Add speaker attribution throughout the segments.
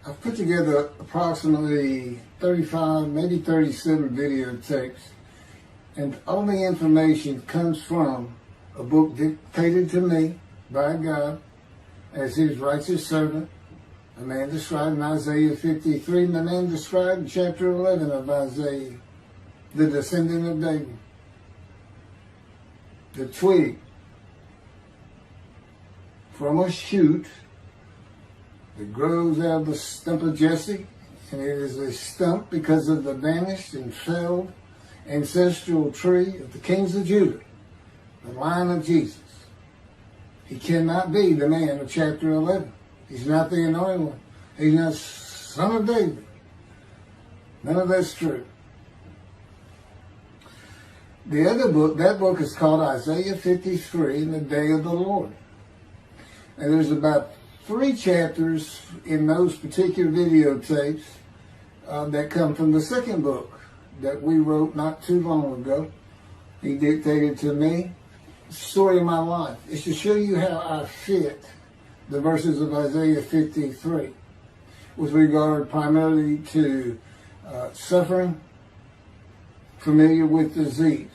Speaker 1: I've put together approximately 35, maybe 37 videotapes, and all the information comes from a book dictated to me by God as his righteous servant, a man described in Isaiah 53, and the man described in chapter 11 of Isaiah, the descendant of David, the twig from a shoot that grows out of the stump of Jesse, and it is a stump because of the vanished and felled ancestral tree of the kings of Judah, the line of Jesus. He cannot be the man of chapter 11. He's not the anointed one. He's not son of David. None of that's true. The other book, that book is called Isaiah 53 in the Day of the Lord. And there's about 3 chapters in those particular videotapes that come from the second book that we wrote not too long ago. He dictated to me the story of my life. It's to show you how I fit the verses of Isaiah 53 with regard primarily to suffering, familiar with disease.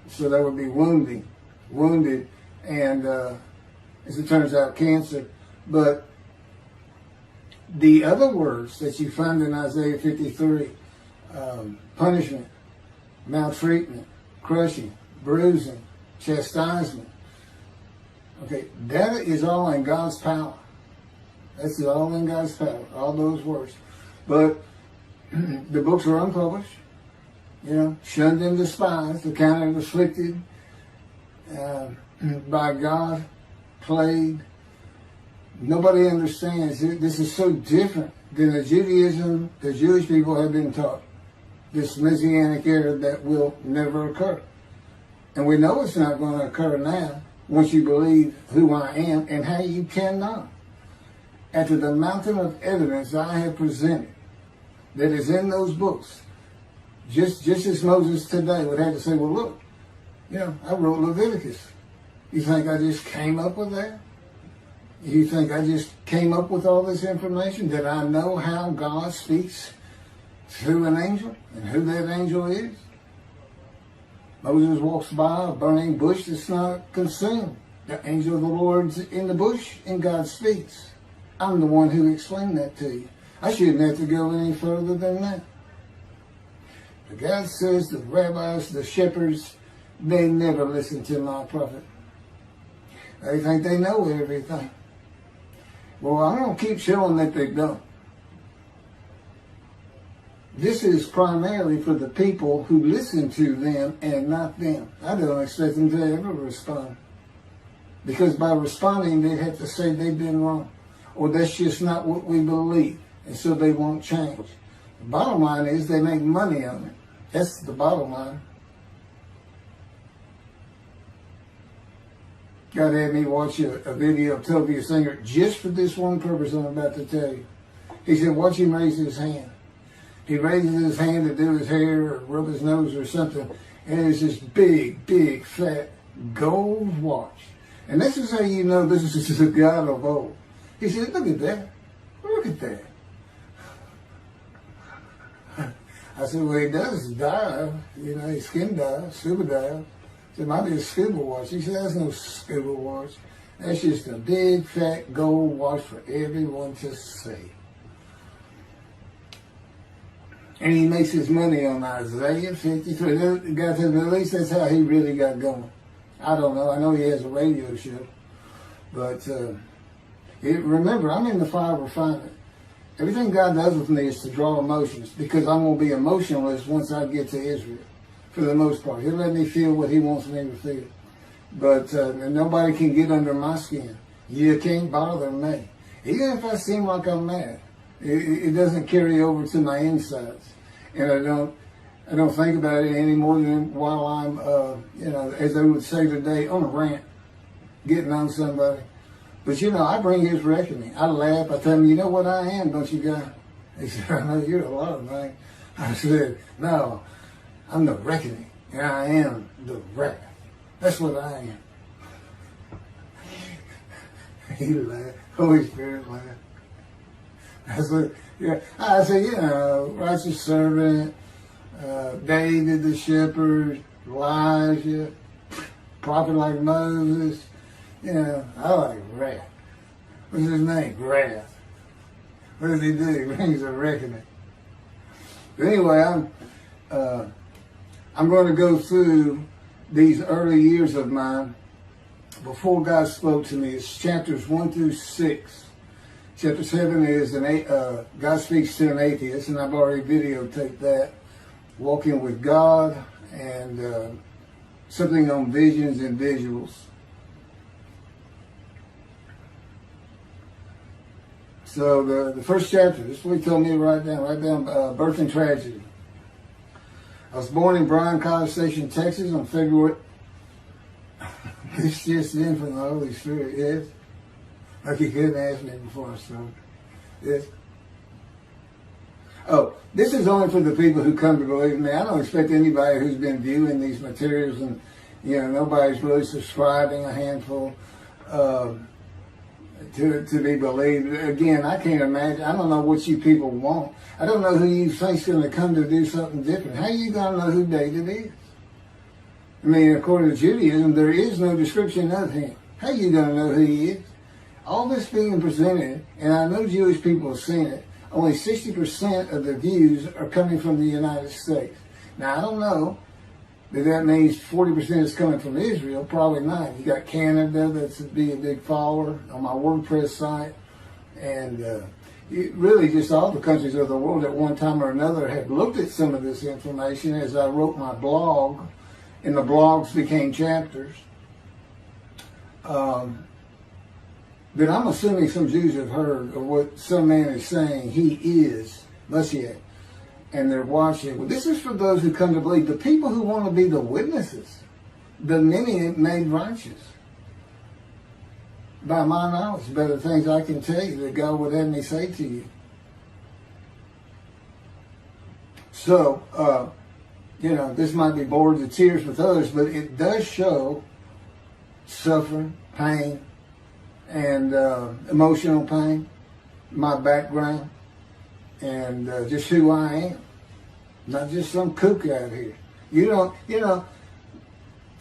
Speaker 1: So that would be wounded, and as it turns out, cancer. But the other words that you find in Isaiah 53, punishment, maltreatment, crushing, bruising, chastisement, okay, that is all in God's power. That's all in God's power, all those words. But the books are unpublished, shunned and despised, accounted afflicted by God, plagued. Nobody understands it. This is so different than the Judaism the Jewish people have been taught. This Messianic era that will never occur. And we know it's not going to occur now once you believe who I am and how you cannot. After the mountain of evidence I have presented that is in those books, just as Moses today would have to say, well, look, I wrote Leviticus. You think I just came up with that? You think I just came up with all this information? Did I know how God speaks through an angel and who that angel is? Moses walks by a burning bush that's not consumed. The angel of the Lord's in the bush and God speaks. I'm the one who explained that to you. I shouldn't have to go any further than that. But God says the rabbis, the shepherds, they never listen to my prophet. They think they know everything. Well, I'm going to keep showing that they don't. This is primarily for the people who listen to them and not them. I don't expect them to ever respond. Because by responding, they'd have to say they've been wrong. Or that's just not what we believe. And so they won't change. The bottom line is they make money on it. That's the bottom line. God had me watch a video of Toby Singer just for this one purpose I'm about to tell you. He said, watch him raise his hand. He raises his hand to do his hair or rub his nose or something, and it's this big, fat gold watch. And this is how you know this is just a God of old. He said, look at that. Look at that. I said, well, he does dive. His skin dives, scuba dive. I said, it might be a scuba watch. He said, that's no scuba watch. That's just a big, fat gold watch for everyone to see. And he makes his money on Isaiah 53. God said, at least that's how he really got going. I don't know. I know he has a radio show. But remember, I'm in the fire refinement. Everything God does with me is to draw emotions because I'm going to be emotionless once I get to Israel, for the most part. He'll let me feel what he wants me to feel. But nobody can get under my skin. You can't bother me. Even if I seem like I'm mad, it doesn't carry over to my insides. And I don't think about it any more than while I'm, as they would say today, on a rant, getting on somebody. But I bring his reckoning. I laugh. I tell him, you know what I am, don't you, guy? He said, I know you're a lot of things. I said, no, I'm the reckoning. And I am the wrath. That's what I am. He laughed. Holy Spirit laughed. That's what, yeah. I say, righteous servant, David the shepherd, Elijah, prophet like Moses. I like wrath. What's his name? Wrath. What does he do? He brings a reckoning. But anyway, I'm going to go through these early years of mine before God spoke to me. It's chapters 1 through 6. Chapter 7 is God speaks to an atheist, and I've already videotaped that. Walking with God, and something on visions and visuals. So the first chapter, this is what he told me to write down birth and tragedy. I was born in Bryan College Station, Texas on February. It's just in from the Holy Spirit, yes. Like he couldn't ask me before I started. Yes. Oh, this is only for the people who come to believe in me. I don't expect anybody who's been viewing these materials and, nobody's really subscribing, a handful, to be believed. Again, I can't imagine. I don't know what you people want. I don't know who you think's going to come to do something different. How are you going to know who David is? I mean, according to Judaism, there is no description of him. How are you going to know who he is? All this being presented, and I know Jewish people have seen it, only 60% of the views are coming from the United States. Now, I don't know that means 40% is coming from Israel. Probably not. You got Canada that's be a big follower on my WordPress site. And really just all the countries of the world at one time or another have looked at some of this information as I wrote my blog, and the blogs became chapters. But I'm assuming some Jews have heard of what some man is saying he is Moshiach, and they're watching. Well, this is for those who come to believe, the people who want to be the witnesses, the many made righteous. By my knowledge, better things I can tell you that God would have me say to you. So, this might be bored to tears with others, but it does show suffering, pain, and emotional pain, my background, and just who I am. Not just some kook out here.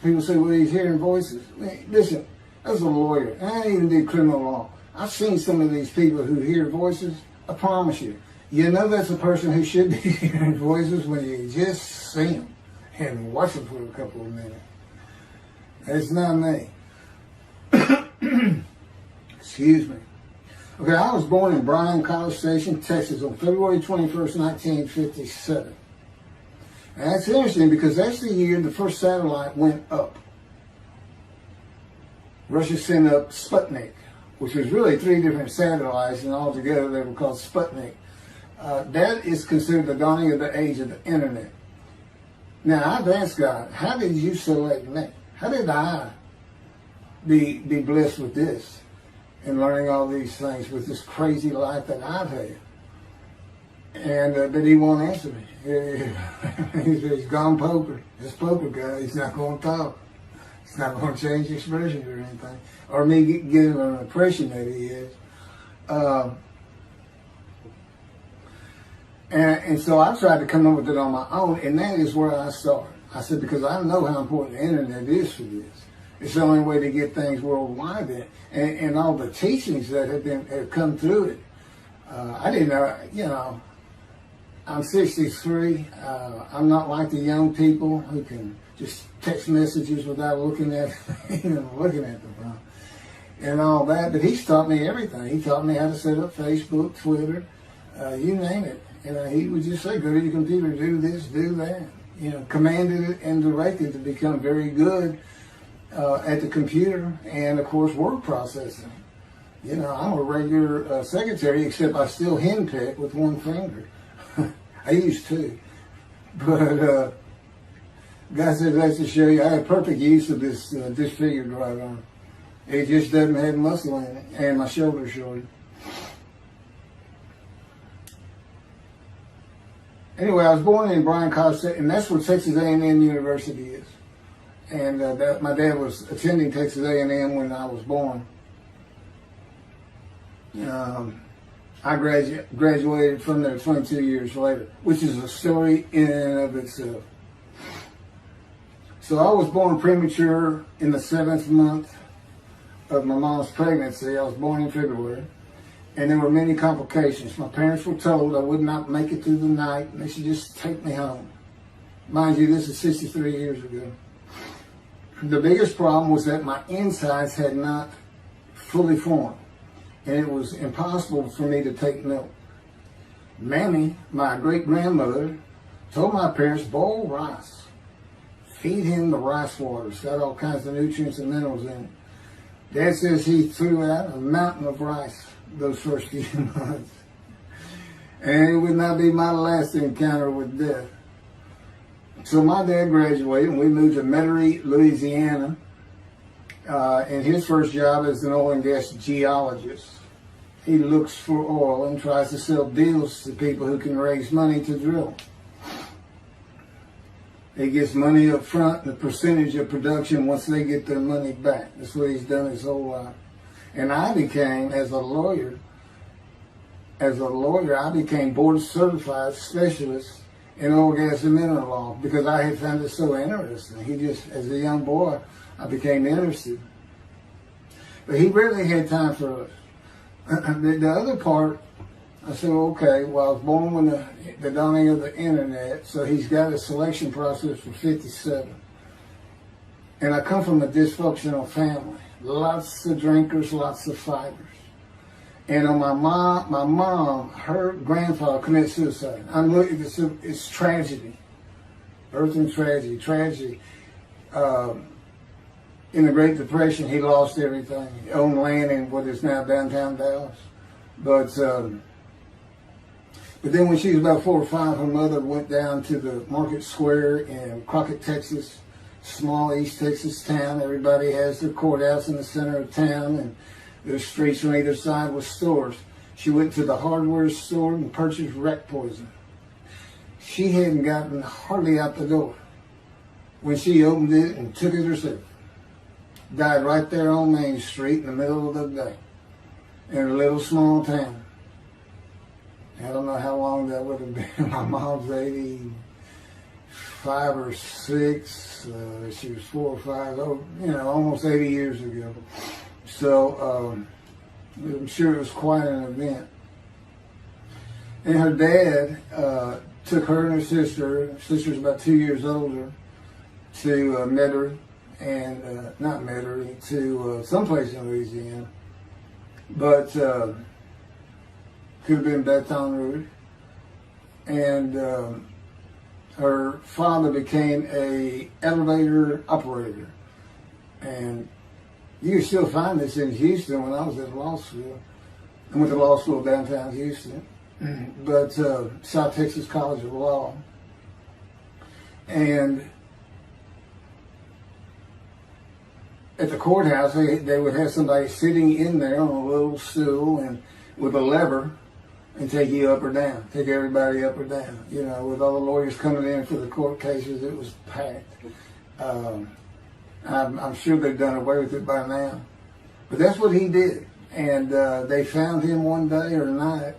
Speaker 1: People say, well, he's hearing voices. Listen, as a lawyer, I ain't even do criminal law. I've seen some of these people who hear voices. I promise you. That's a person who should be hearing voices when you just see them and watch them for a couple of minutes. It's not me. Excuse me. Okay, I was born in Bryan College Station, Texas on February 21st, 1957. And that's interesting because that's the year the first satellite went up. Russia sent up Sputnik, which was really 3 different satellites, and altogether they were called Sputnik. That is considered the dawning of the age of the internet. Now, I've asked God, how did you select me? How did I be blessed with this and learning all these things with this crazy life that I've had? And but he won't answer me. He's gone poker. This poker guy, he's not going to talk. He's not going to change expressions or anything. Or me getting an impression that he is. And so I tried to come up with it on my own, and that is where I started. I said, because I know how important the internet is for this. It's the only way to get things worldwide, and all the teachings that have come through it. I didn't know, I'm 63. I'm not like the young people who can just text messages without looking at the phone and all that. But he's taught me everything. He taught me how to set up Facebook, Twitter, you name it. And he would just say, go to your computer, do this, do that. Commanded it and directed to become very good at the computer and, of course, word processing. I'm a regular secretary, except I still henpeck with one finger. I used to. But God said that's to show you I have perfect use of this disfigured right arm. It just doesn't have muscle in it, and my shoulder's short. Anyway, I was born in Bryan College Station, and that's where Texas A&M University is. And my dad was attending Texas A&M when I was born. I graduated from there 22 years later, which is a story in and of itself. So I was born premature in the 7th month of my mom's pregnancy. I was born in February, and there were many complications. My parents were told I would not make it through the night, and they should just take me home. Mind you, this is 63 years ago. The biggest problem was that my insides had not fully formed, and it was impossible for me to take milk. Mamie, my great-grandmother, told my parents, boil rice. Feed him the rice water. It's got all kinds of nutrients and minerals in it. Dad says he threw out a mountain of rice those first few months. And it would not be my last encounter with death. So my dad graduated and we moved to Metairie, Louisiana. And his first job is an oil and gas geologist. He looks for oil and tries to sell deals to people who can raise money to drill. He gets money up front and a percentage of production once they get their money back. That's what he's done his whole life. And I became, as a lawyer, I became board certified specialist in oil, gas, and mineral law because I had found it so interesting. As a young boy, I became interested. But he rarely had time for us. The other part, I said, okay, well, I was born when the dawning of the internet, so he's got a selection process for 57. And I come from a dysfunctional family. Lots of drinkers, lots of fighters. And on my mom, her grandfather committed suicide. It's tragedy. Birth and tragedy. In the Great Depression, he lost everything. He owned land in what is now downtown Dallas. But then when she was about 4 or 5, her mother went down to the market square in Crockett, Texas, small East Texas town. Everybody has their courthouse in the center of town, and there's streets on either side with stores. She went to the hardware store and purchased rat poison. She hadn't gotten hardly out the door when she opened it and took it herself. Died right there on Main Street in the middle of the day in a little small town. I don't know how long that would have been. My mom's 85 or 6. She was 4 or 5, almost 80 years ago. So I'm sure it was quite an event. And her dad took her and her sister's about 2 years older, to Metairie, and not Metairie, to someplace in Louisiana. But could have been Baton Rouge. And her father became a elevator operator. And you can still find this in Houston. When I was at law school, I went to law school downtown Houston, but South Texas College of Law. And at the courthouse, they would have somebody sitting in there on a little stool and with a lever and take you up or down, take everybody up or down. With all the lawyers coming in for the court cases, it was packed. I'm sure they've done away with it by now. But that's what he did. And they found him one day or night.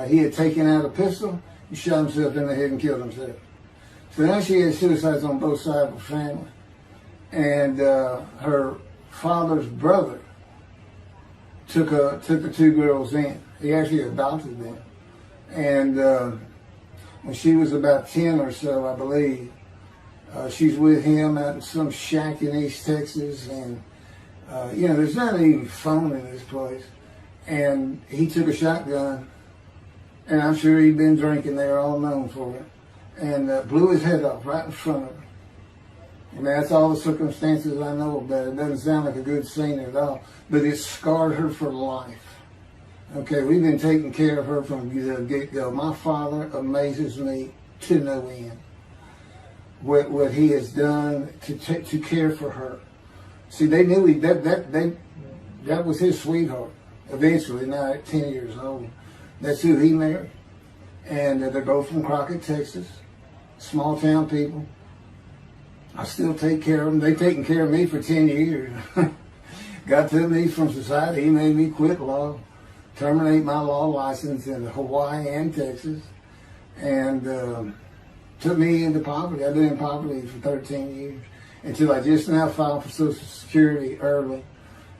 Speaker 1: He had taken out a pistol, he shot himself in the head and killed himself. So now she had suicides on both sides of the family. And her father's brother took the 2 girls in. He actually adopted them. And when she was about 10 or so, I believe, she's with him out in some shack in East Texas. And, there's not even phone in this place. And he took a shotgun, and I'm sure he'd been drinking there, all known for it, and blew his head off right in front of her. And that's all the circumstances I know about it. It doesn't sound like a good scene at all, but it scarred her for life. Okay, we've been taking care of her from the get-go. My father amazes me to no end. What he has done to care for her. See, they knew that was his sweetheart. Eventually, now at 10 years old, that's who he married. And they're both from Crockett, Texas. Small town people. I still take care of them. They've taken care of me for 10 years. God took me from society. He made me quit law. terminate my law license in Hawaii and Texas, and took me into poverty. I've been in poverty for 13 years until I just now filed for Social Security early.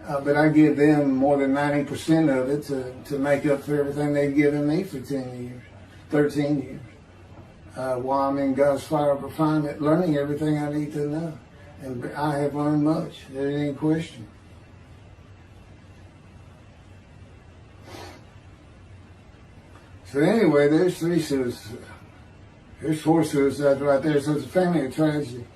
Speaker 1: But I give them more than 90% of it to make up for everything they've given me for 10 years, 13 years. While I'm in God's fire of refinement, learning everything I need to know. And I have learned much. There ain't any question. So anyway, there's 3 suicides. There's 4 suicides right there. So it's a family of tragedy.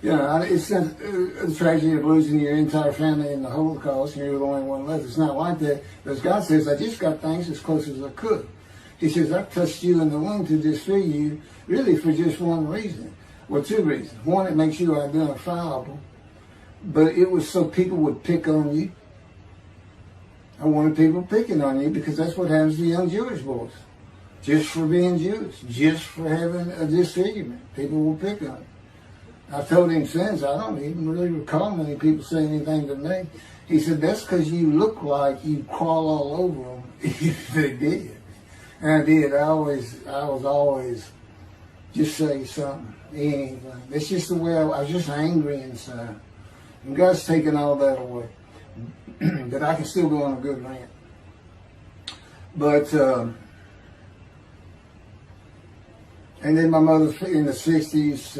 Speaker 1: You know, it's a tragedy of losing your entire family in the Holocaust and you're the only one left. It's not like that. Because God says, I just got things as close as I could. He says, I touched you in the womb to disfigure you, really for just one reason. Well, 2 reasons. One, it makes you identifiable. But it was so people would pick on you. I wanted people picking on you because that's what happens to young Jewish boys. Just for being Jewish. Just for having a disfigurement. People will pick on you. I've told him since, I don't even really recall many people saying anything to me. He said, that's because you look like you crawl all over them if they did. And I did. I was always just say something, anything. That's just the way I was just angry inside. And God's taken all that away. But I can still go on a good rant. But, and then my mother in the 60s,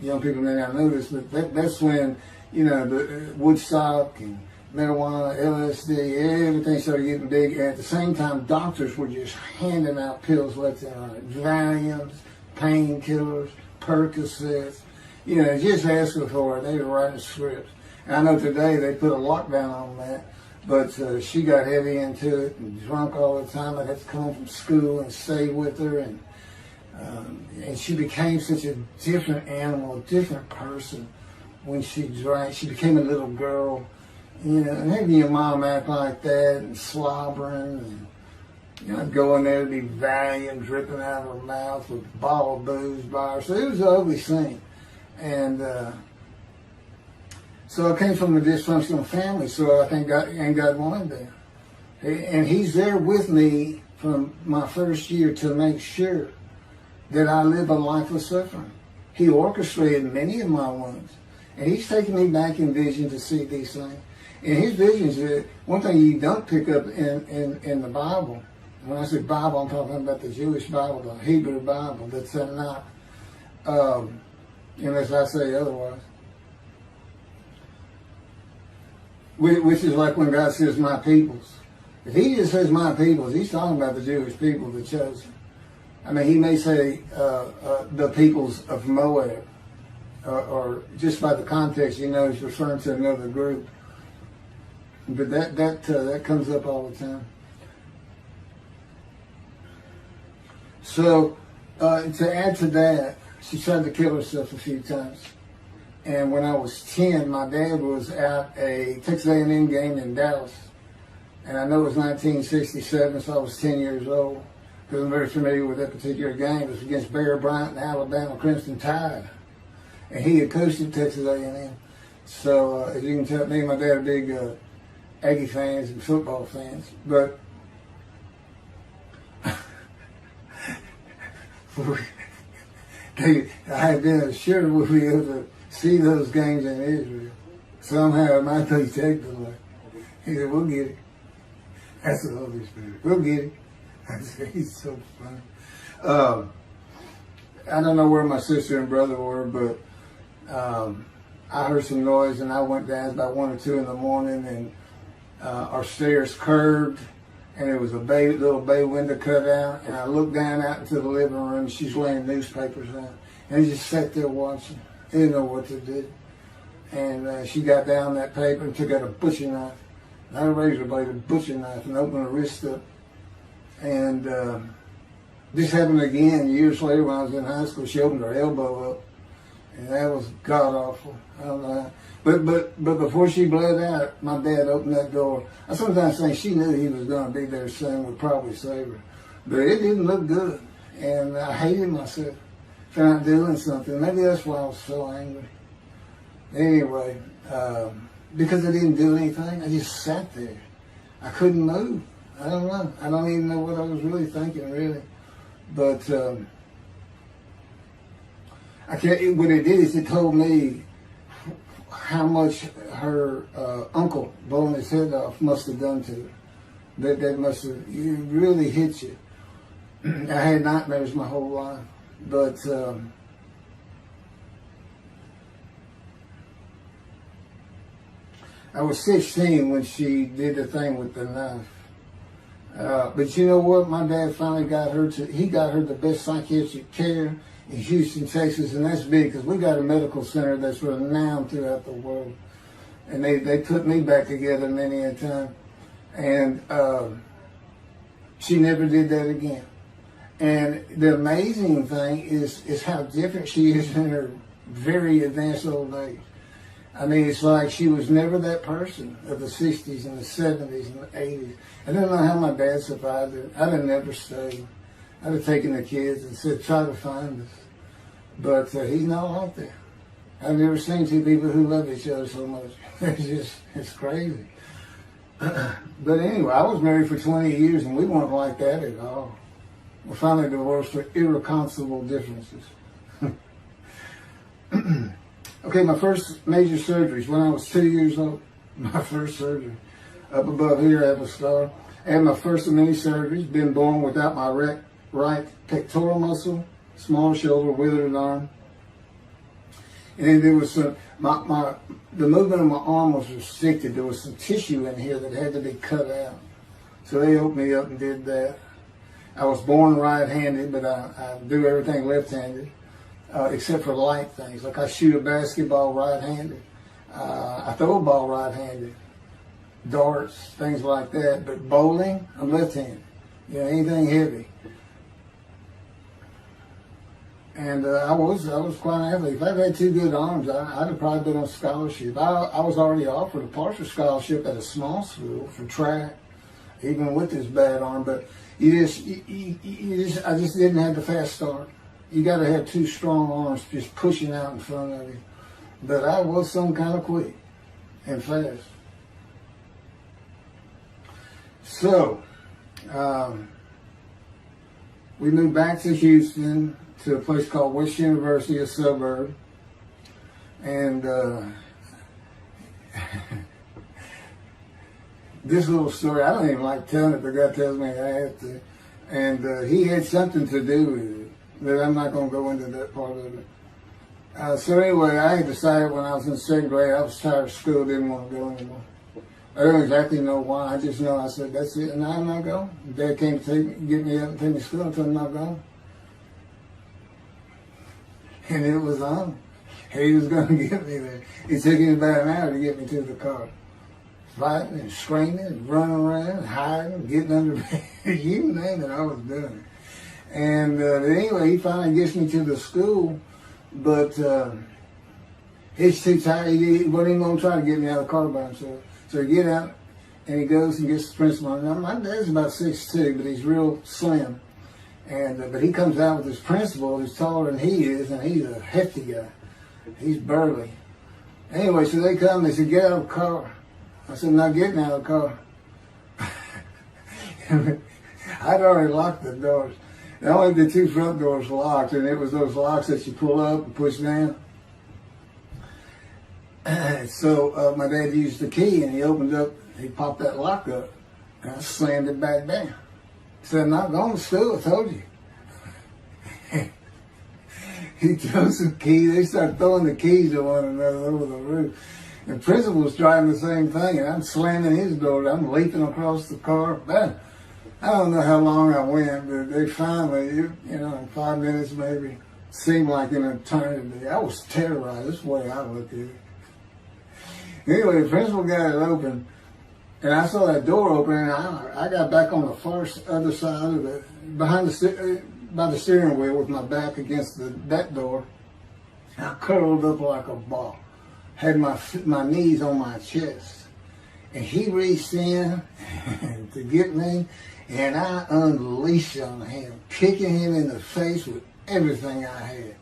Speaker 1: young people may not know this, but that's when, you know, the Woodstock and marijuana, LSD, everything started getting big. And at the same time, doctors were just handing out pills left and right. Valiums, painkillers, Percocets. You know, just asking for it. They were writing scripts. And I know today they put a lockdown on that. But she got heavy into it and drunk all the time. I'd have to come home from school and stay with her. And she became such a different animal, a different person when she drank. She became a little girl. You know, and having your mom act like that and slobbering and, you know, going there to be Valium dripping out of her mouth with a bottle of booze by her. So it was an ugly scene. And so I came from a dysfunctional family, so I think God wanted that. And He's there with me from my first year to make sure that I live a life of suffering. He orchestrated many of my wounds. And He's taken me back in vision to see these things. And His visions, one thing you don't pick up in the Bible, when I say Bible, I'm talking about the Jewish Bible, the Hebrew Bible, that's not, unless I say otherwise. Which is like when God says, my peoples. If He just says my peoples, He's talking about the Jewish people, the chosen. I mean, He may say the peoples of Moab, or just by the context, you know, He's referring to another group. But that comes up all the time. So, to add to that, she tried to kill herself a few times. And when I was 10, my dad was at a Texas A&M game in Dallas. And I know it was 1967, so I was 10 years old. Because I'm very familiar with that particular game. It was against Bear Bryant and Alabama Crimson Tide. And he had coached at Texas A&M. So, as you can tell, me and my dad are big Aggie fans and football fans. But I had been assured we'd be able to see those games in Israel. Somehow it might be technically. He said, we'll get it. That's the Holy Spirit. We'll get it. I said, he's so funny. I don't know where my sister and brother were, but I heard some noise and I went down about 1 or 2 in the morning, and our stairs curved and there was a little bay window cut out, and I looked down out into the living room. She's laying newspapers out, and I just sat there watching. I didn't know what to do. And she got down that paper and took out a butcher knife, not a razor blade, a butcher knife, and opened her wrist up. And this happened again years later when I was in high school. She opened her elbow up, and that was god awful. I don't know how. But before she bled out, my dad opened that door. I sometimes think she knew he was going to be there soon, would probably save her. But it didn't look good, and I hated myself for not doing something. Maybe that's why I was so angry. Anyway, because I didn't do anything, I just sat there. I couldn't move. I don't know. I don't even know what I was really thinking, really. But I can't. What it did is it told me how much her uncle blowing his head off must have done to her. That must have really hit you. I had nightmares my whole life, but I was 16 when she did the thing with the knife. But you know what? My dad finally got her he got her the best psychiatric care in Houston, Texas, and that's big because we got a medical center that's renowned throughout the world. And they put me back together many a time. And she never did that again. And the amazing thing is how different she is in her very advanced old age. I mean, it's like she was never that person of the 60s and the 70s and the 80s. I don't know how my dad survived it. I'd have never stayed. I'd have taken the kids and said, try to find us. But he's not like that. I've never seen two people who love each other so much. It's crazy. But anyway, I was married for 20 years and we weren't like that at all. We finally divorced for irreconcilable differences. Okay, my first major surgeries when I was 2 years old. My first surgery. Up above here I have a scar. I had my first of many surgeries. Been born without my right pectoral muscle, small shoulder, withered arm. And there was some, the movement of my arm was restricted. There was some tissue in here that had to be cut out. So they opened me up and did that. I was born right-handed, but I do everything left-handed, except for light things. Like I shoot a basketball right-handed. I throw a ball right-handed. Darts, things like that. But bowling, I'm left-handed. You know, anything heavy. And I was quite an athlete. If I'd had two good arms, I'd have probably been on scholarship. I was already offered a partial scholarship at a small school for track, even with this bad arm. But I just didn't have the fast start. You got to have two strong arms just pushing out in front of you. But I was some kind of quick and fast. So we moved back to Houston, to a place called West University, a suburb. And this little story, I don't even like telling it, but God tells me I have to. And he had something to do with it, but I'm not going to go into that part of it. So anyway, I had decided when I was in second grade, I was tired of school, didn't want to go anymore. I don't exactly know why. I just know I said, that's it, and I'm not going. Dad came to get me up and take me to school until I'm not going. And it was on. He was going to get me there. It took him about an hour to get me to the car. Fighting and screaming and running around, hiding, getting under bed. You name it, I was doing it. And anyway, he finally gets me to the school, but he's too tired. He wasn't even going to try to get me out of the car by himself. So he get out, and he goes and gets the principal. Now, my dad's about 6'2", but he's real slim. And but he comes out with his principal who's taller than he is, and he's a hefty guy. He's burly. Anyway, so they come, they said, get out of the car. I said, I'm not getting out of the car. I'd already locked the doors. And only the two front doors locked, and it was those locks that you pull up and push down. So my dad used the key, and he opened up, he popped that lock up, and I slammed it back down. He said, I'm not going to school, I told you. He throws some keys, they start throwing the keys at one another over the roof. The principal was driving the same thing, and I'm slamming his door, I'm leaping across the car. But I don't know how long I went, but they finally, in 5 minutes maybe, seemed like an eternity. I was terrorized, that's the way I looked at it. Anyway, the principal got it open, and I saw that door open, and I got back on the far other side of it, by the steering wheel with my back against that door. I curled up like a ball, had my knees on my chest, and he reached in to get me, and I unleashed on him, kicking him in the face with everything I had.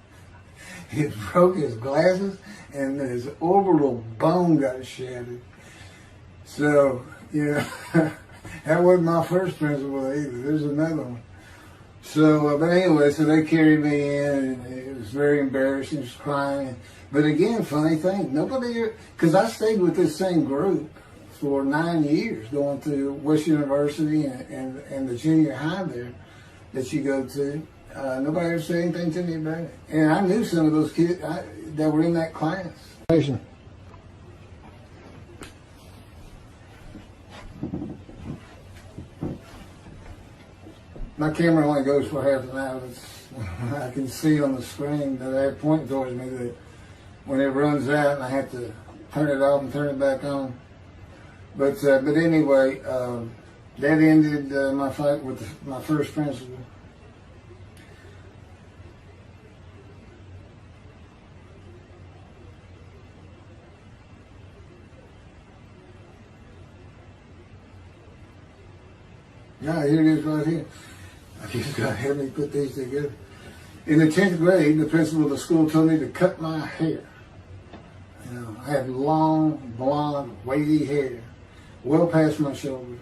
Speaker 1: It broke his glasses, and his orbital bone got shattered. So, That wasn't my first principal either. There's another one. So, but anyway, so they carried me in, and it was very embarrassing, just crying. But again, funny thing, nobody, because I stayed with this same group for 9 years, going to West University and the junior high there that you go to. Nobody ever said anything to me about it. And I knew some of those kids that were in that class. My camera only goes for half an hour. I can see on the screen that I have pointing towards me that when it runs out and I have to turn it off and turn it back on. But anyway, that ended my fight with my first principal. Yeah, here it is right here. I just got to help me put these together. In the 10th grade, the principal of the school told me to cut my hair. You know, I had long, blonde, wavy hair, well past my shoulders.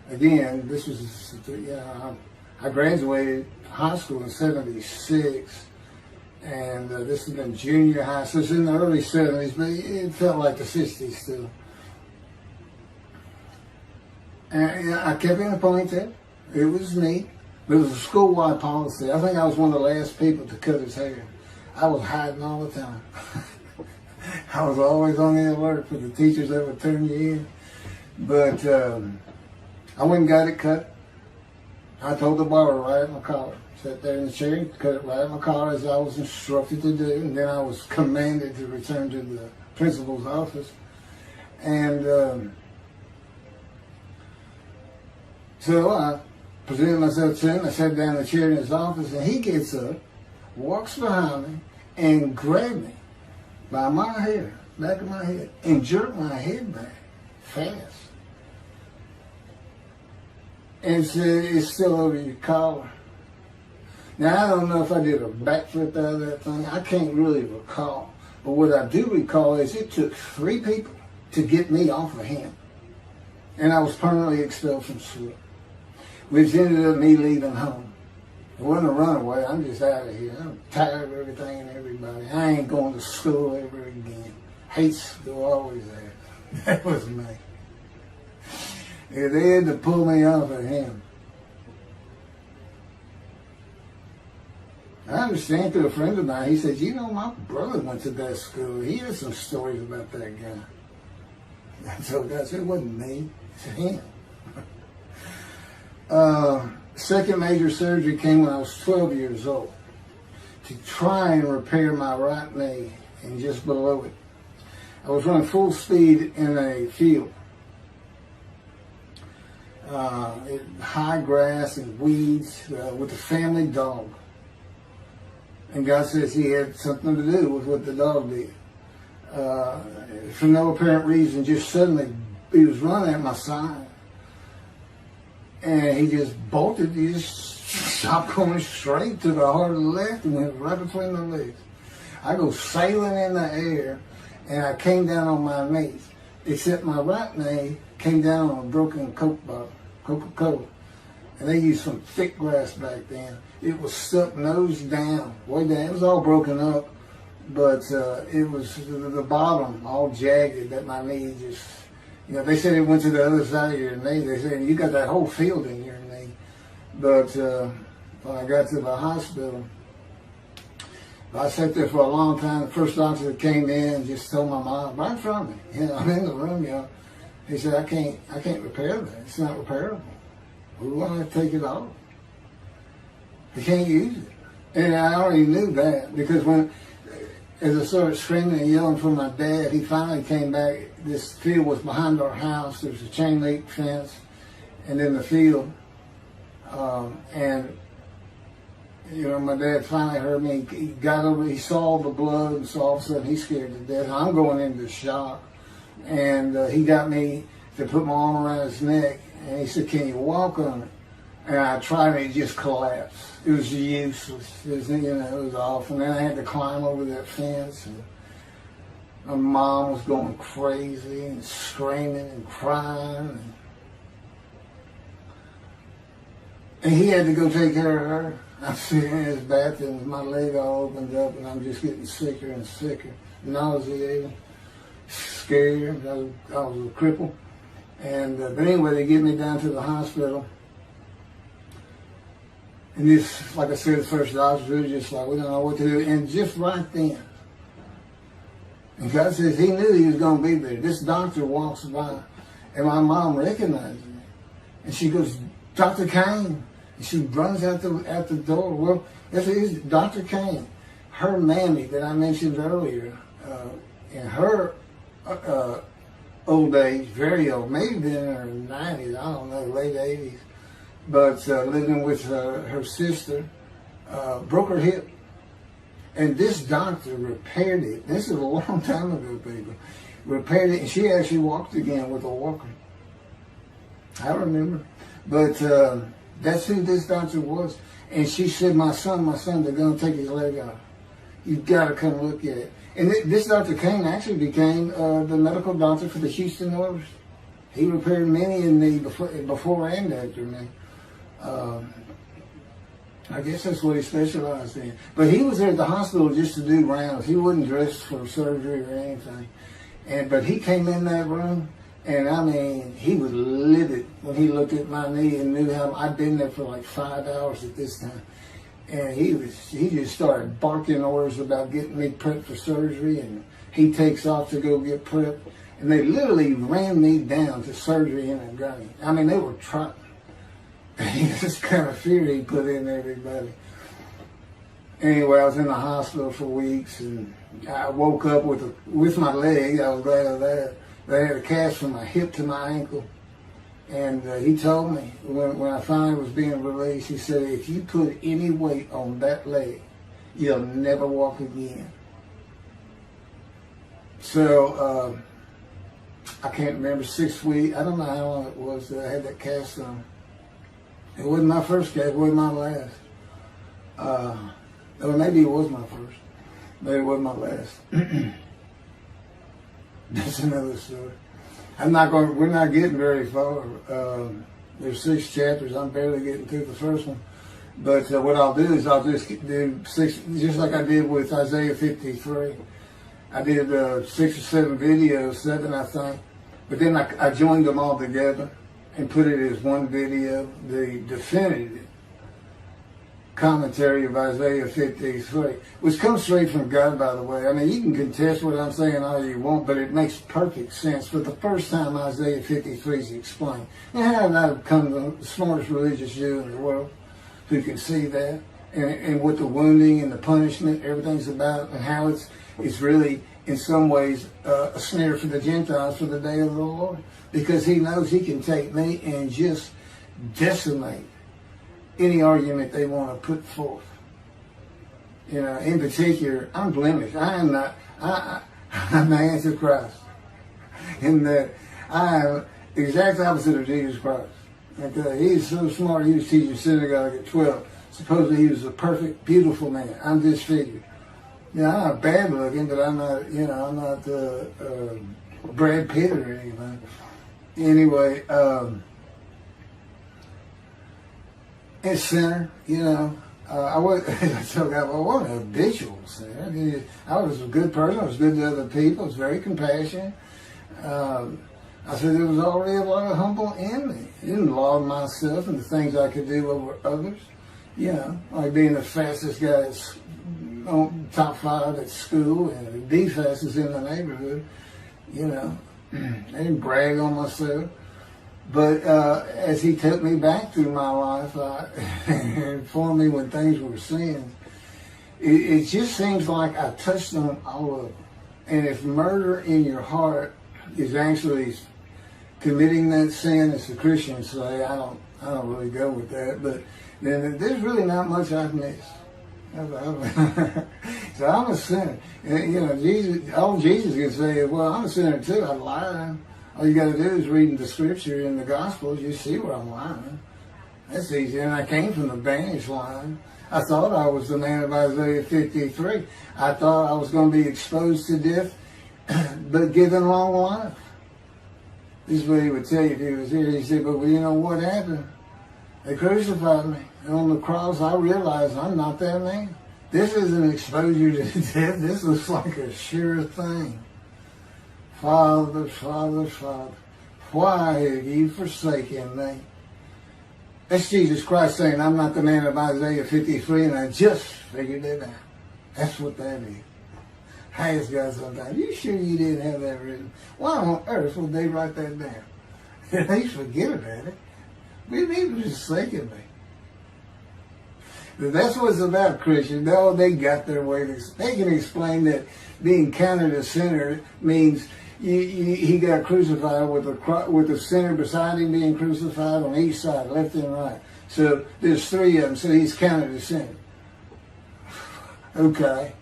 Speaker 1: Again, this was, I graduated high school in '76, and this has been junior high, so it's in the early '70s, but it felt like the '60s still. And I kept it in a ponytail. It was neat. But it was a school-wide policy. I think I was one of the last people to cut his hair. I was hiding all the time. I was always on the alert for the teachers that would turn you in. But I went and got it cut. I told the barber right at my collar. Sat there in the chair and cut it right at my collar as I was instructed to do. And then I was commanded to return to the principal's office. And so I presented myself to him. I sat down in the chair in his office, and he gets up, walks behind me, and grabbed me by my hair, back of my head, and jerked my head back fast. And said, "It's still over your collar." Now, I don't know if I did a backflip out of that thing. I can't really recall. But what I do recall is it took 3 people to get me off of him. And I was permanently expelled from school, which ended up me leaving home. It wasn't a runaway. I'm just out of here. I'm tired of everything and everybody. I ain't going to school ever again. Hates go always there. That was me. And they had to pull me off of him. I understand through a friend of mine, he said, "You know, my brother went to that school. He had some stories about that guy." I told God, it wasn't me, it's him. Second major surgery came when I was 12 years old to try and repair my right knee and just below it. I was running full speed in a field. High grass and weeds with a family dog. And God says he had something to do with what the dog did. For no apparent reason, just suddenly he was running at my side. And he just bolted, he just stopped going straight to the heart of the left and went right between my legs. I go sailing in the air, and I came down on my knees, except my right knee came down on a broken Coke bottle, Coca-Cola. And they used some thick grass back then. It was stuck nose down, way down. It was all broken up, but it was the bottom all jagged that my knee just, they said it went to the other side of your knee. They said, you got that whole field in your knee. But when I got to the hospital, I sat there for a long time. The first doctor that came in just told my mom, right in front of me, I'm in the room, he said, I can't repair that. It's not repairable. We want to take it off. You can't use it. And I already knew that because as I started screaming and yelling for my dad, he finally came back. This field was behind our house. There was a chain link fence, and then the field. My dad finally heard me. He got over. He saw the blood, and so all of a sudden he's scared to death. I'm going into shock, and he got me to put my arm around his neck, and he said, "Can you walk on it?" And I tried, and it just collapsed. It was useless. It was awful. And then I had to climb over that fence, and my mom was going crazy and screaming and crying. And he had to go take care of her. I'm sitting in his bathroom with my leg all opened up, and I'm just getting sicker and sicker, nauseated, scared. I was a cripple. And but anyway, they get me down to the hospital. And this, like I said, the first doctor was just like, we don't know what to do. And just right then, and God says he knew he was going to be there. This doctor walks by, and my mom recognizes me. And she goes, Dr. Kane. And she runs out the door. Well, this is Dr. Kane. Her Mamie that I mentioned earlier, in her old age, very old, maybe been in her 90s, I don't know, late 80s, but living with her sister, broke her hip. And this doctor repaired it. This is a long time ago, people. Repaired it, and she actually walked again with a walker. I remember. But that's who this doctor was. And she said, my son, they're going to take his leg off. You've got to come look at it. And this Dr. Kane actually became the medical doctor for the Houston Oilers. He repaired many in the before and after me. I guess that's what he specialized in. But he was there at the hospital just to do rounds. He wasn't dressed for surgery or anything. But he came in that room, and I mean, he was livid when he looked at my knee and knew how I'd been there for like 5 hours at this time. And he just started barking orders about getting me prepped for surgery, and he takes off to go get prepped. And they literally ran me down to surgery in a drain. I mean, they were trying. This kind of fear he put in everybody. Anyway, I was in the hospital for weeks, and I woke up with my leg. I was glad of that. They had a cast from my hip to my ankle. And he told me, when I finally was being released, he said, if you put any weight on that leg, you'll never walk again. So, I can't remember, 6 weeks. I don't know how long it was that I had that cast on. It wasn't my first cast, it wasn't my last. Or maybe it was my first, but it wasn't my last. That's another story. We're not getting very far. There's 6 chapters. I'm barely getting through the first one. But what I'll do is I'll just do 6, just like I did with Isaiah 53. I did 6 or 7 videos, 7 I think. But then I joined them all together and put it as one video, the definitive commentary of Isaiah 53, which comes straight from God, by the way. I mean, you can contest what I'm saying all you want, but it makes perfect sense. For the first time, Isaiah 53 is explained. And how did I become the smartest religious Jew in the world who can see that? And what the wounding and the punishment, everything's about, and how it's really, in some ways, a snare for the Gentiles for the day of the Lord. Because he knows he can take me and just decimate any argument they want to put forth. You know, in particular, I'm blemished. I'm the Antichrist. In that I am the exact opposite of Jesus Christ. And, he's so smart, he was teaching synagogue at 12. Supposedly he was a perfect, beautiful man. I'm disfigured. You know, I'm not bad looking, but I'm not, I'm not Brad Pitt or anything. Anyway, it's sinner, I wasn't a habitual sinner. I was a good person. I was good to other people. I was very compassionate. I said there was already a lot of humble in me. I didn't laud myself and the things I could do over others. Like being the fastest guy on top 5 at school and the fastest in the neighborhood. I didn't brag on myself. But as he took me back through my life and informed me when things were sins, it just seems like I touched on all of them. And if murder in your heart is actually committing that sin, as the Christians say, I don't really go with that. But then there's really not much I've missed. So I'm a sinner. And, Jesus can say, well, I'm a sinner too. I lie. All you got to do is read the scripture in the Gospels. You see where I'm lying. That's easy. And I came from the banished line. I thought I was the man of Isaiah 53. I thought I was going to be exposed to death, but given long life. This is what he would tell you if he was here. He said, but you know what happened? They crucified me. And on the cross, I realized I'm not that man. This isn't exposure to death. This looks like a sure thing. Father, Father, Father, why have you forsaken me? That's Jesus Christ saying, I'm not the man of Isaiah 53, and I just figured it out. That's what that is. I ask God sometimes, you sure you didn't have that written? Why on earth would they write that down? At least forget about it. We need to just forsaken me. But that's what it's about, Christians. Oh, they got their way. They can explain that being counted a sinner means he got crucified with the sinner beside him being crucified on each side, left and right. So there's three of them, so he's counted a sinner. Okay.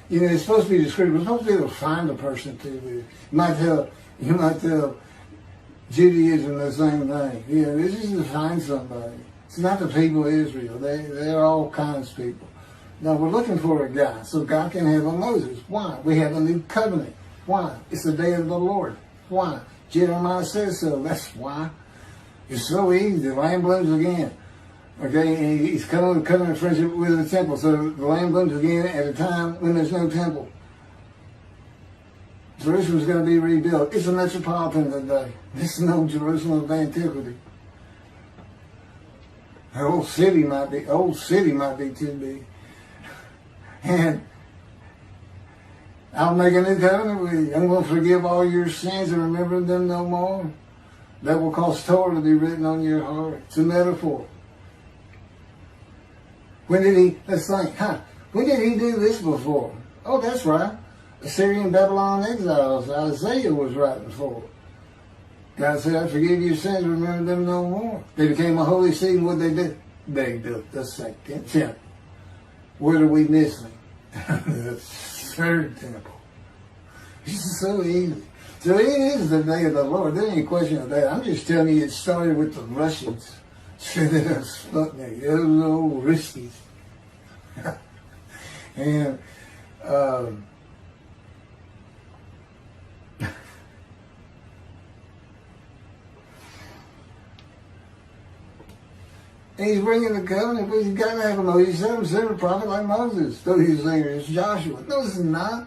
Speaker 1: You know, it's supposed to be descriptive. We're supposed to be able to find a person to do. You might tell Judaism the same thing. You know, this is to find somebody. It's not the people of Israel. They're all kinds of people. Now, we're looking for a guy so God can have a Moses. Why? We have a new covenant. Why? It's the day of the Lord. Why? Jeremiah says so. That's why. It's so easy. The lamb blooms again. Okay, and he's coming in friendship with the temple. So the lamb blooms again at a time when there's no temple. Jerusalem's going to be rebuilt. It's a metropolitan today. This is no Jerusalem of antiquity. The old city might be too big. And I'll make a new covenant with you. I'm going to forgive all your sins and remember them no more. That will cause Torah to be written on your heart. It's a metaphor. When did he do this before? Oh, that's right. Assyrian Babylon exiles. Isaiah was writing for. God said, I forgive your sins, remember them no more. They became a holy city, and what they did? They built the second temple. What are we missing? The third temple. It's so easy. So it is the day of the Lord. There ain't any question of that. I'm just telling you it started with the Russians. Sputnik, those old Ruskies. And and he's bringing the covenant, but he's got to have a Moses. He's got to send a prophet like Moses. So he's saying it's Joshua. No, it's not.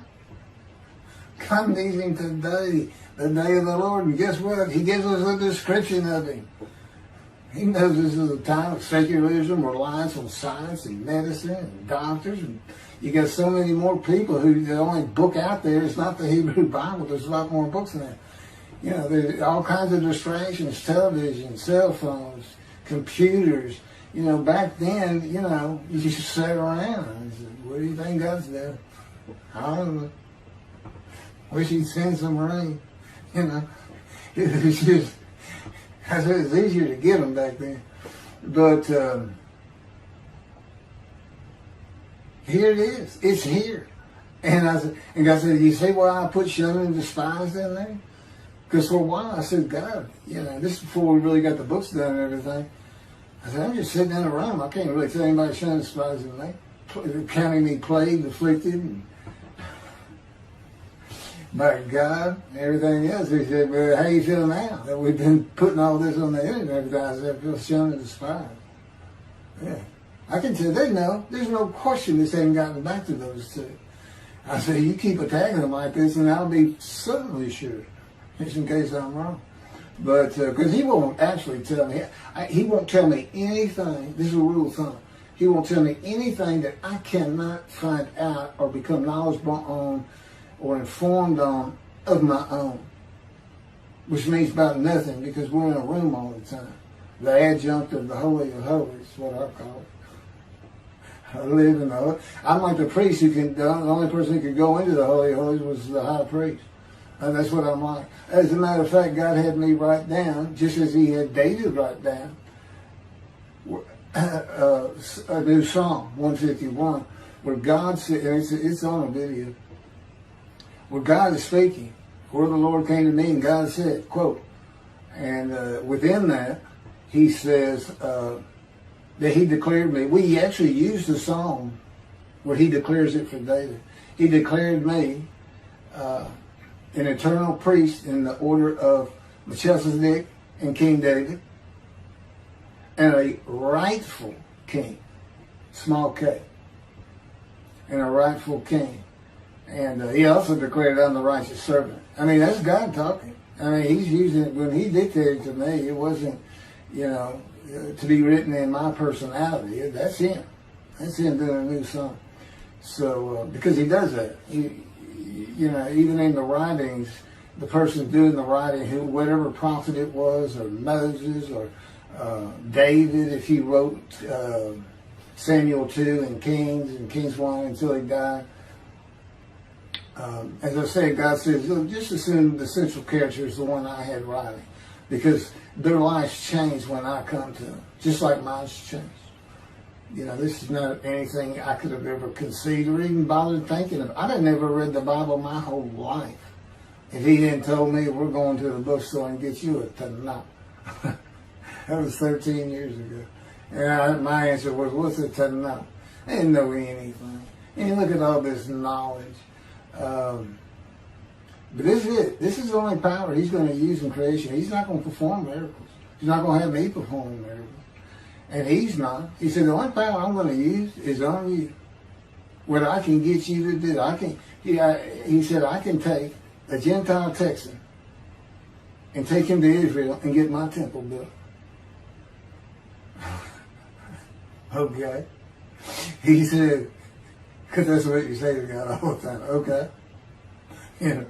Speaker 1: God needs him today, the day of the Lord. And guess what? He gives us a description of him. He knows this is a time of secularism, reliance on science and medicine and doctors. And you got so many more people who the only book out there is not the Hebrew Bible. There's a lot more books than that. You know, there's all kinds of distractions, television, cell phones, computers. You know, back then, you know, you just sat around and said, what do you think God's doing? I don't know. Wish he'd send some rain. You know, it was just, I said it's easier to get them back then. But here it is. It's here. And God said, you see why I put shunned and despised in there? Because for a while I said, God, you know, this is before we really got the books done and everything. I said, I'm just sitting in a room. I can't really tell anybody shunned and despised in me. Counting me plagued, afflicted, and by God, and everything else. He said, well, how you feel now that we've been putting all this on the internet and everything? I said, I feel shunned and despised. Yeah. I can tell they know. There's no question this hasn't gotten back to those two. I said, you keep attacking them like this and I'll be certainly sure, just in case I'm wrong. But, because he won't actually tell me, he won't tell me anything, this is a rule of thumb, he won't tell me anything that I cannot find out or become knowledgeable on or informed on of my own, which means about nothing because we're in a room all the time. The adjunct of the Holy of Holies is what I call it. I live in the Holy. I'm like the priest who can, the only person who could go into the Holy of Holies was the high priest. And that's what I'm like. As a matter of fact, God had me write down, just as he had David write down, a new Psalm 151, where God said, and it's on a video, where God is speaking, where the Lord came to me and God said, quote, and within that, he says that he declared me. We actually used the psalm where he declares it for David. He declared me an eternal priest in the order of Melchizedek and King David. and a rightful king, small k, and a rightful king. And he also declared, I'm the righteous servant. I mean, that's God talking. I mean, he's using it. When he dictated to me, it wasn't, to be written in my personality. That's him. That's him doing a new song. So, because he does that. Even in the writings, the person doing the writing, whatever prophet it was, or Moses, or David, if he wrote Samuel 2 and Kings 1 until he died. As I said, God says, just assume the central character is the one I had writing, because their lives change when I come to them, just like mine's changed. This is not anything I could have ever conceived or even bothered thinking of. I'd have never read the Bible my whole life if he didn't told me, we're going to the bookstore and get you a Tanakh. That was 13 years ago. And my answer was, what's a Tanakh? I didn't know anything. And look at all this knowledge. But this is it. This is the only power he's going to use in creation. He's not going to perform miracles. He's not going to have me perform miracles. And he's not. He said, the only power I'm going to use is on you. What I can get you to do. He said, I can take a Gentile Texan and take him to Israel and get my temple built. Okay. He said, because that's what you say to God all the time. Okay. And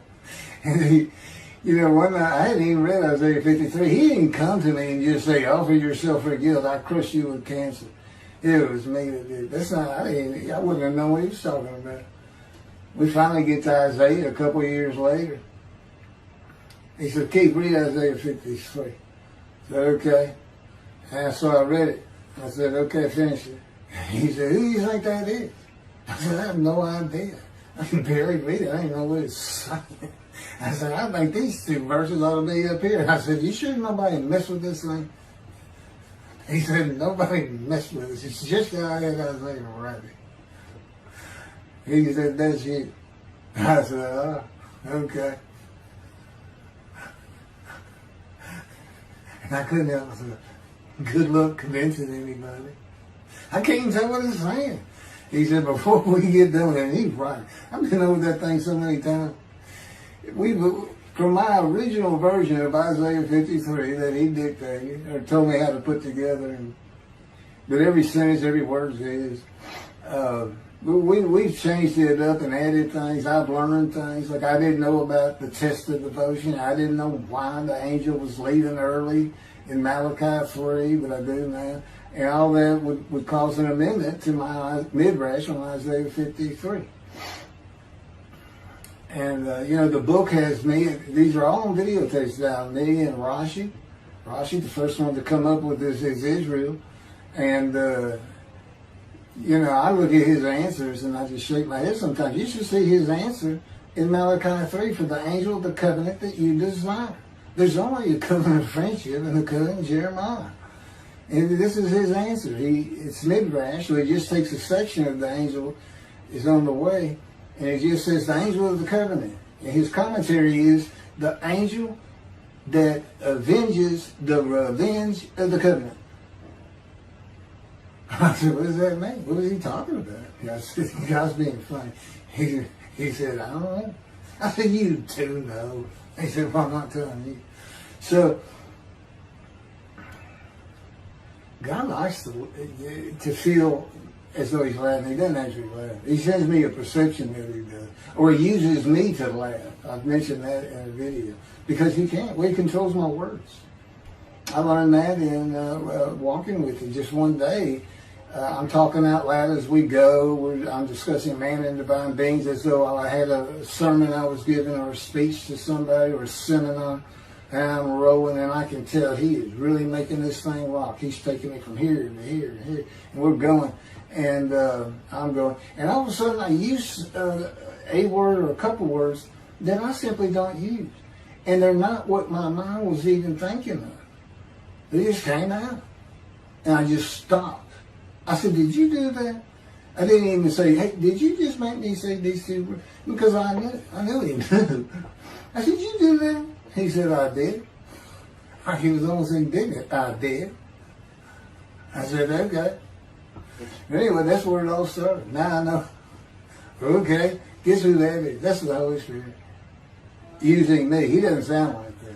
Speaker 1: one night, I hadn't even read Isaiah 53. He didn't come to me and just say, offer yourself for guilt. I crushed you with cancer. It was me that did. That's not, I wouldn't have known what he was talking about. We finally get to Isaiah a couple of years later. He said, Keith, read Isaiah 53. I said, okay. And so I read it. I said, okay, finish it. He said, who do you think that is? I said, I have no idea. I can barely read it. I didn't know what it's saying. I said, I think these two verses ought to be up here. I said, you sure nobody messed with this thing? He said, nobody messed with it. It's just how I had Isaiah write it. He said, that's you. I said, oh, okay. And I couldn't help myself. Good luck convincing anybody. I can't even tell what it's saying. He said, before we get done, and he's right. I've been over that thing so many times. From my original version of Isaiah 53 that he dictated, or told me how to put together, but every sentence, every word is his. We've changed it up and added things. I've learned things. Like I didn't know about the test of devotion. I didn't know why the angel was leaving early in Malachi 3, but I do now. And all that would cause an amendment to my midrash on Isaiah 53. And, the book has me. These are all on videotapes now. Me and Rashi. Rashi, the first one to come up with this is Israel. And, I look at his answers and I just shake my head sometimes. You should see his answer in Malachi 3 for the angel of the covenant that you desire. There's only a covenant of friendship and a covenant of Jeremiah. And this is his answer. It's midrash, so he just takes a section of the angel is on the way, and it just says the angel of the covenant. And his commentary is the angel that avenges the revenge of the covenant. I said, what does that mean? What is he talking about? I said, the guy's being funny. He said, I don't know. I said, you do know. He said, well, I'm not telling you. So, God likes to feel as though he's laughing. He doesn't actually laugh. He sends me a perception that he does. Or he uses me to laugh. I've mentioned that in a video. Because he can't. Well, he controls my words. I learned that in walking with him. Just one day, I'm talking out loud as we go. I'm discussing man and divine beings as though I had a sermon I was giving or a speech to somebody or a seminar. And I'm rolling, and I can tell he is really making this thing rock. He's taking it from here to here to here, and we're going. And I'm going. And all of a sudden, I use a word or a couple words that I simply don't use. And they're not what my mind was even thinking of. They just came out. And I just stopped. I said, did you do that? I didn't even say, hey, did you just make me say these two words? Because I knew he knew. I said, did you do that? He said, I did. He was almost indignant. I did. I said, okay. Anyway, that's where it all started. Now I know. Okay, guess who that is? That's the Holy Spirit using me. He doesn't sound like that,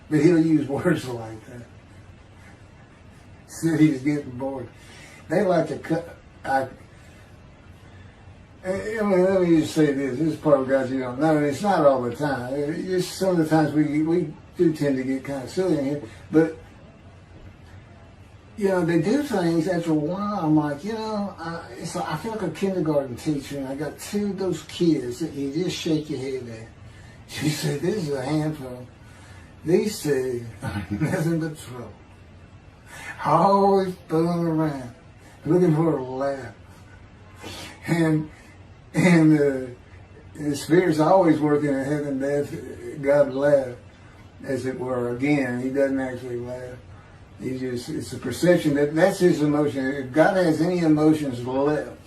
Speaker 1: but he'll use words like that. So he's getting bored. They like to cut. I mean, let me just say this. This is part of guys you don't know, and it's not all the time. It's some of the times we do tend to get kind of silly in here, but you know, they do things after a while. I'm like, you know, it's like, I feel like a kindergarten teacher, and I got two of those kids that you just shake your head at. She said, this is a handful. These two are nothing but trouble. Always fooling around, looking for a laugh. And the Spirit's always working in heaven, death, God laugh, as it were. Again, he doesn't actually laugh. He just, it's a perception that's his emotion. If God has any emotions left,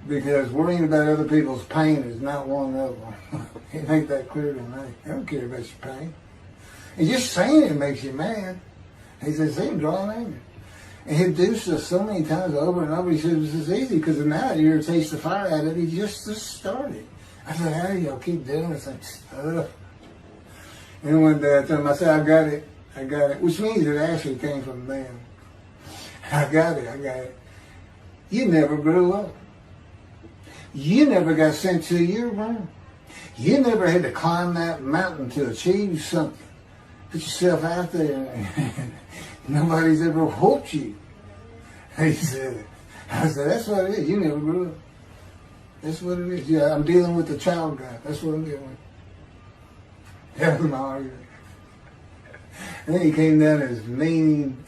Speaker 1: because worrying about other people's pain is not one of them. He make that clear to me. I don't care about your pain. And just saying it makes you mad. He says, see him drawing anger. And he'll do so many times over and over. He says, it's easy because now you're taste the fire out of it. He just started. I said, how do y'all keep doing this stuff? And one day I told him, I said, I got it, which means it actually came from them. I got it. You never grew up. You never got sent to your room. You never had to climb that mountain to achieve something. Put yourself out there. Nobody's ever whooped you. He said, I said, that's what it is. You never grew up. That's what it is. Yeah, I'm dealing with the child guy. That's what I'm dealing with. That was my argument. And then he came down as mean,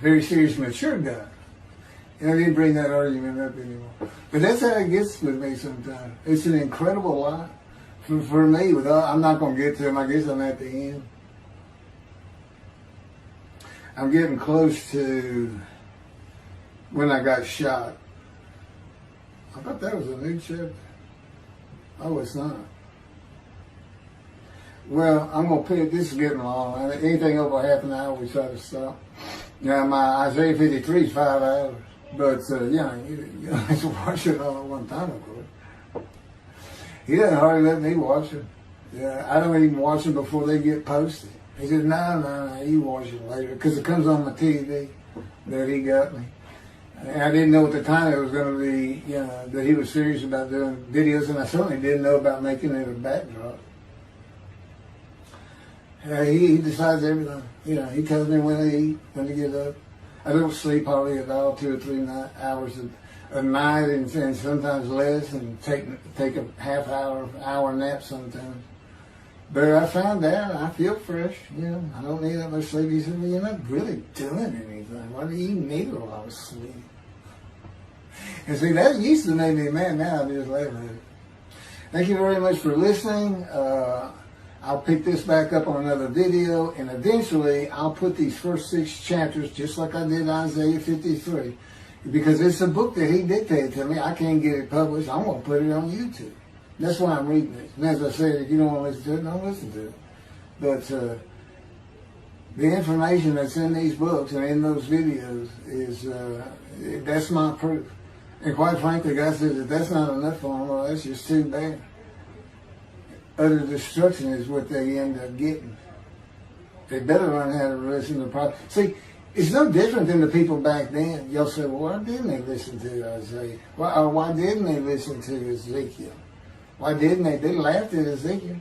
Speaker 1: very serious, mature guy. And I didn't bring that argument up anymore. But that's how it gets with me sometimes. It's an incredible lot. For me, I'm not going to get to him. I guess I'm at the end. I'm getting close to when I got shot. I thought that was a new chapter. Oh, it's not. Well, I'm going to pick, this is getting long. Anything over half an hour, we try to stop. Now, my Isaiah 53 is 5 hours. But, yeah, you don't have to watch it all at one time, of course. He doesn't hardly let me watch it. Yeah, I don't even watch them before they get posted. He said, no, you watch it later. Because it comes on my TV that he got me. And I didn't know at the time it was going to be, you know, that he was serious about doing videos. And I certainly didn't know about making it a backdrop. He decides everything. You know, he tells me when to eat, when to get up. I don't sleep hardly at all, 2 or 3 hours a night, and sometimes less, and take a half hour nap sometimes. But I found out I feel fresh. You know, I don't need that much sleep. He said, well, you're not really doing anything. Why do you need a lot of sleep? And see, that used to make me mad. Now I just laugh at it. Thank you very much for listening. I'll pick this back up on another video, and eventually I'll put these first 6 chapters, just like I did Isaiah 53, because it's a book that he dictated to me. I can't get it published. I'm going to put it on YouTube. That's why I'm reading it. And as I said, if you don't want to listen to it, don't listen to it. But the information that's in these books and in those videos is, that's my proof. And quite frankly, God says, if that's not enough for them, well, that's just too bad. Utter destruction is what they end up getting. They better learn how to listen to the prophet. See, it's no different than the people back then. You'll say, well, why didn't they listen to Isaiah? Why didn't they listen to Ezekiel? Why didn't they? They laughed at Ezekiel.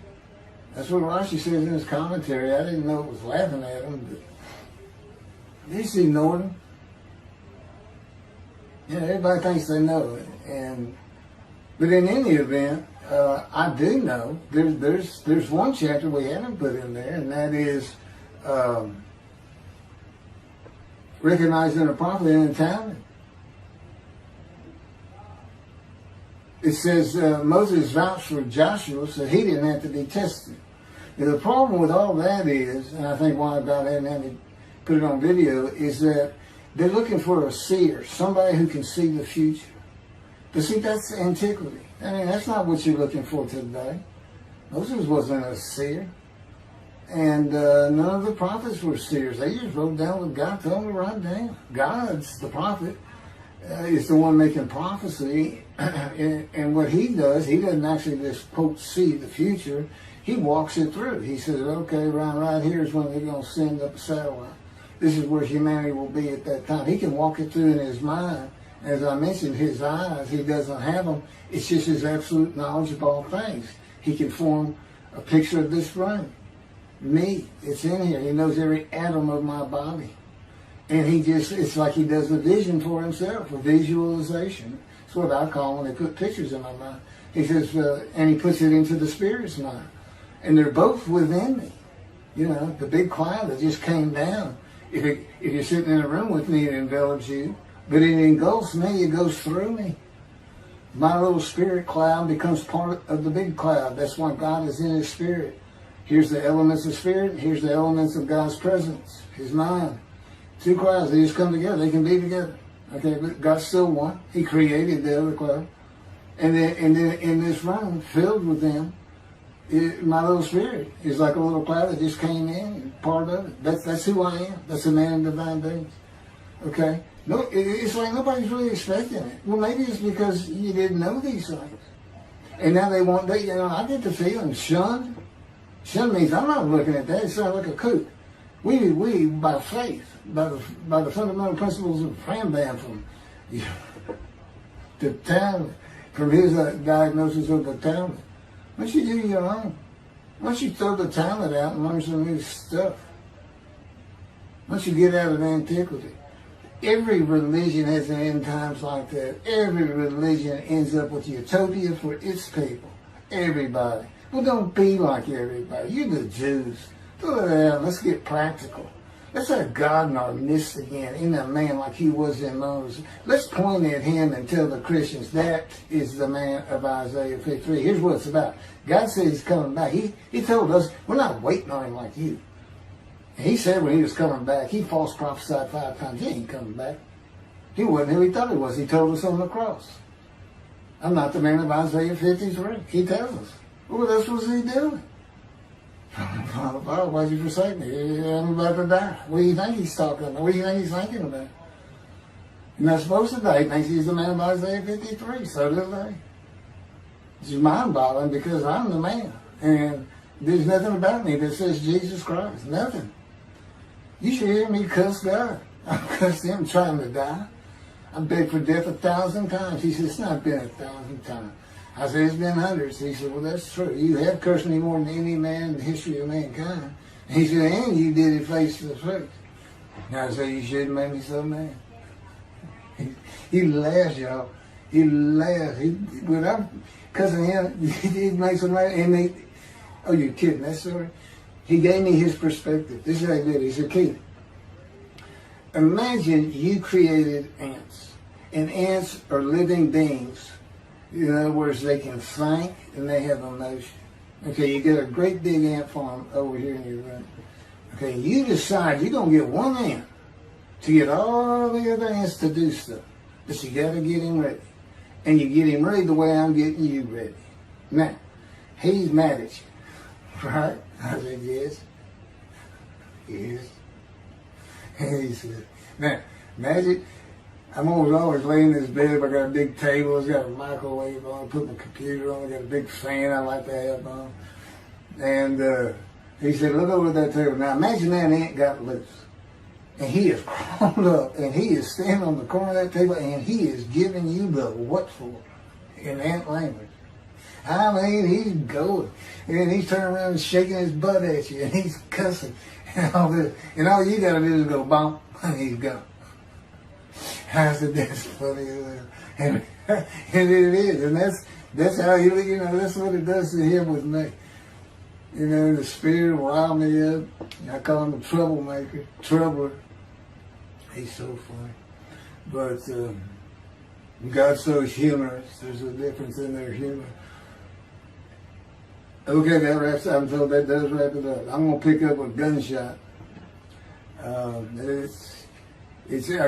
Speaker 1: That's what Rashi says in his commentary. I didn't know it was laughing at him, but they just ignored him. Yeah, everybody thinks they know it. But in any event, I do know there's one chapter we haven't put in there, and that is recognizing a prophet in time. It says Moses vouched for Joshua, so he didn't have to be tested. Now, the problem with all that is, and I think why God hadn't had to put it on video, is that they're looking for a seer, somebody who can see the future. But see, that's antiquity. I mean, that's not what you're looking for today. Moses wasn't a seer. And none of the prophets were seers. They just wrote down what God told them to write down. God's the prophet. Is the one making prophecy. And what he does, he doesn't actually just, quote, see the future. He walks it through. He says, okay, right here is when they're going to send up a satellite. This is where humanity will be at that time. He can walk it through in his mind. As I mentioned, his eyes, he doesn't have them. It's just his absolute knowledge of all things. He can form a picture of this brain. Me, it's in here. He knows every atom of my body. And it's like he does a vision for himself, a visualization. It's what I call when they put pictures in my mind. He says, and he puts it into the spirit's mind. And they're both within me. You know, the big cloud that just came down. If you're sitting in a room with me, it envelops you. But it engulfs me, it goes through me. My little spirit cloud becomes part of the big cloud. That's why God is in his spirit. Here's the elements of spirit, here's the elements of God's presence, his mind. Two clouds, they just come together, they can be together. Okay, but God's still one. He created the other cloud. And then in this room, filled with them, my little spirit is like a little cloud that just came in and part of it. That's who I am. That's a man in divine beings. Okay? No, it's like nobody's really expecting it. Well, maybe it's because you didn't know these things. And now they want, I get the feeling, shunned. Shunned means I'm not looking at that. It sounds like a kook. We by faith, by the fundamental principles of Rambam from the talent, from his diagnosis of the talent. Why don't you do your own? Why don't you throw the talent out and learn some new stuff? Why don't you get out of antiquity? Every religion has an end times like that. Every religion ends up with utopia for its people. Everybody. Well, don't be like everybody. You're the Jews. Throw it out. Let's get practical. Let's have God in our midst again, in a man like he was in Moses. Let's point at him and tell the Christians that is the man of Isaiah 53. Here's what it's about. God said he's coming back. He told us we're not waiting on him like you. And he said when he was coming back, he false prophesied 5 times. He ain't coming back. He wasn't who he thought he was. He told us on the cross. I'm not the man of Isaiah 53. He tells us. Well, that's what he doing. Father, why'd you forsake me? I'm about to die. What do you think he's talking about? What do you think he's thinking about? You're not supposed to die. He thinks he's the man of Isaiah 53. So do they. It's mind-boggling because I'm the man. And there's nothing about me that says Jesus Christ. Nothing. You should hear me cuss God. I cussed him trying to die. I begged for death 1,000 times. He said, it's not been 1,000 times. I said, it's been hundreds. He said, well, that's true. You have cursed me more than any man in the history of mankind. And he said, and you did it face to face. And I said, you shouldn't make me so mad. He laughs, y'all. He laughs. When I'm cussing him, he makes him laugh. And oh, you're kidding, that story? He gave me his perspective. This is how he did it. He said, Keith, imagine you created ants. And ants are living beings. In other words, they can think and they have emotion. Okay, you get a great big ant farm over here in your room. Okay, you decide you're going to get one ant to get all the other ants to do stuff. But you got to get him ready. And you get him ready the way I'm getting you ready. Now, he's mad at you. Right? I said, yes. Yes. And he said, now, imagine, I'm always laying in this bed. I got a big table. It's got a microwave on. I put my computer on. I got a big fan I like to have on. And he said, look over at that table. Now, imagine that ant got loose. And he is crawled up. And he is standing on the corner of that table. And he is giving you the what for in ant language. I mean, he's going. And he's turning around and shaking his butt at you. And he's cussing. And all this. And all you got to do is go, bump. And he's gone. I said, that's funny. And it is. And that's how that's what it does to him with me. You know, the spirit will rile me up. I call him a troublemaker, troubler. He's so funny. But God's so humorous. There's a difference in their humor. Okay, that wraps up. I'm told that does wrap it up. I'm going to pick up a gunshot. I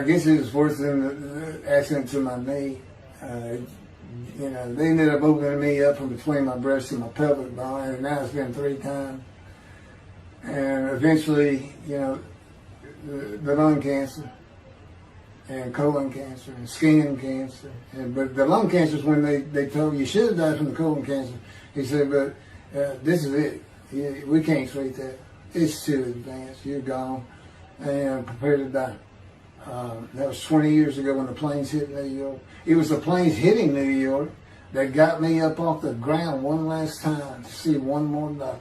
Speaker 1: guess it was worse than the accident to my knee. They ended up opening me up from between my breast and my pelvic bone, and now it's been 3 times. And eventually, the lung cancer and colon cancer and skin cancer. But the lung cancer is when they told you should have died from the colon cancer. He said, but this is it. We can't treat that. It's too advanced. You're gone and prepare to die. That was 20 years ago when the planes hit New York. It was the planes hitting New York that got me up off the ground one last time to see one more doctor.